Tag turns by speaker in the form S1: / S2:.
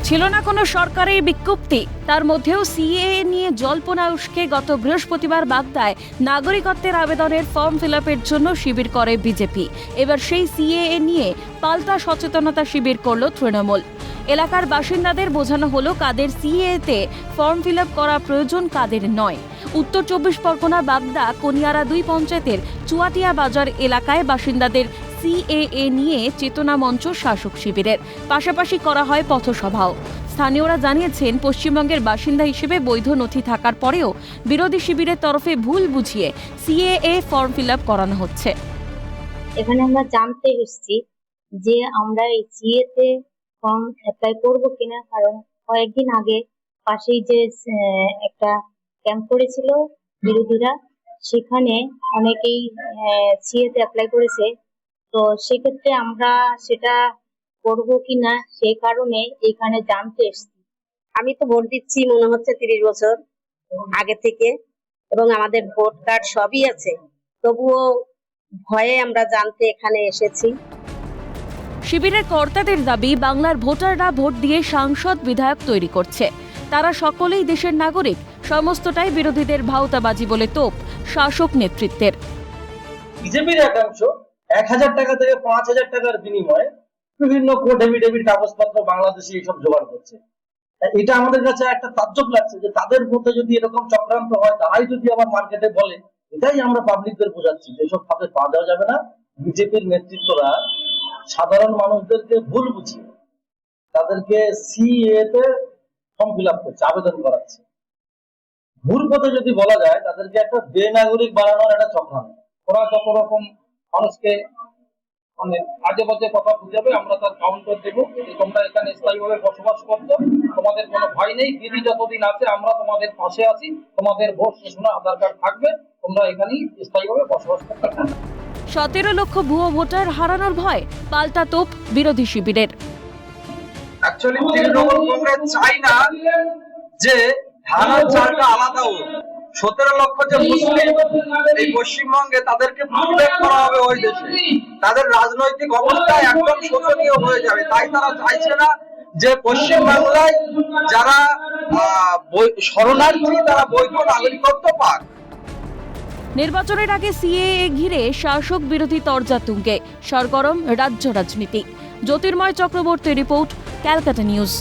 S1: ছিল না কোনো সরকারি বিজ্ঞপ্তি, তার মধ্যেও সিএএ নিয়ে জল্পনা উস্কে গত বৃহস্পতিবার বাগদায় নাগরিকত্বের আবেদনের ফর্ম ফিল-আপের জন্য শিবির করে বিজেপি। এবার সেই সিএএ নিয়ে পাল্টা সচেতনতা শিবির করল তৃণমূল। এলাকার বাসিন্দাদের বোঝানো হলো কাদের সিএএতে ফর্ম ফিল-আপ করা প্রয়োজন, কাদের নয়। উত্তর ২৪ পরগনা বাগদা কনিয়ারা ২ পঞ্চায়েতের চুয়াটিয়া বাজার এলাকায় বাসিন্দাদের সিএএ নিয়ে চেতনা মঞ্চ শাসক শিবিরের পাশাপাশি করা হয় পথসভাও। স্থানীয়রা জানিয়েছেন, পশ্চিমবঙ্গের বাসিন্দা হিসেবে বৈধ নথি থাকার পরেও বিরোধী শিবিরের তরফে ভুল বুঝিয়ে সিএএ ফর্ম ফিল-আপ করানো হচ্ছে।
S2: এখানে আমরা জানতে এসেছি যে আমরা এই সিএতে ফর্ম অ্যাপ্লাই করব কিনা, কারণ কয়েকদিন আগে পাশেই যে একটা ক্যাম্প করেছিল বিরোধীরা, সেখানে অনেকেই সিএতে অ্যাপ্লাই করেছে। তো সেক্ষেত্রে আমরা সেটা করব কিনা সেই কারণে এখানে জানতে এসেছি।
S3: আমি তো ভোট দিচ্ছি মনে হচ্ছে 30 বছর আগে থেকে, এবং আমাদের ভোট কার্ড সবই আছে, তবুও ভয়ে আমরা জানতে এখানে এসেছি।
S1: শিবিরের কর্তাদের দাবি, বাংলার ভোটাররা ভোট দিয়ে সাংসদ বিধায়ক তৈরি করছে। তারা সকলেই দেশের নাগরিক, সমস্তটাই বিরোধীদের ভাওতাবাজি বলে তোপ শাসক নেতৃত্বের।
S4: বিজেপির একাংশ 1000 টাকা থেকে 5000 টাকার বিনিময়ে বিভিন্ন কোর্ট এফিডেভিট কাগজপত্র বাংলাদেশে এইসব জোগাড় করছে। এটা আমাদের কাছে একটা তাজ্জব লাগছে যে তাদের মধ্যে যদি এরকম চক্রান্ত হয়, তারাই যদি আবার মার্কেটে বলে। এটাই আমরা পাবলিকদের বোঝাচ্ছি যে এসব ফাঁদে পা দেওয়া যাবে না। বিজেপির নেতৃত্বরা সাধারণ মানুষদেরকে ভুল বুঝিয়ে তাদেরকে সিএ তে ফর্ম ফিল আপ করছে, আবেদন করাচ্ছে। ভুল পথে যদি বলা যায়, তাদেরকে একটা বেনাগরিক বানানোর একটা চক্রান্ত। ওরা যত রকম মানুষকে মানে আজে বাজে কথা বুঝাবে, আমরা তার কাউন্টার দেবো। তোমরা এখানে স্থায়ীভাবে বসবাস করছো, তোমাদের কোনো ভয় নেই, দিদি যতদিন আছে আমরা তোমাদের পাশে আছি, তোমাদের ভোট ঘোষণা আধার কার্ড থাকবে, তোমরা এখানেই স্থায়ীভাবে বসবাস করতে পারবে।
S1: 17 লক্ষ ভুয়ো ভোটার হারানোর ভয় পাল্টা তোপ বিরোধী শিবিরের।
S5: অ্যাকচুয়ালি তৃণমূল কংগ্রেস চাই না যে ধান আর চালটা আলাদা হোক। 17 লক্ষ যে মুসলিম এই পশ্চিমবঙ্গে, তাদেরকে উল্লেখ করা হবে ওই দেশে, তাদের রাজনৈতিক অবস্থা একদম শোচনীয় হয়ে যাবে। তাই তারা চাইছে না যে পশ্চিম বাংলায় যারা শরণার্থী তারা বৈধ নাগরিকত্ব পাক।
S1: নির্বাচনের আগে সিএএ ঘিরে শাসক বিরোধী তরজা তুঙ্গে, সরগরম রাজ্য রাজনীতি। জ্যোতির্ময় চক্রবর্তী রিপোর্ট, ক্যালকাটা নিউজ।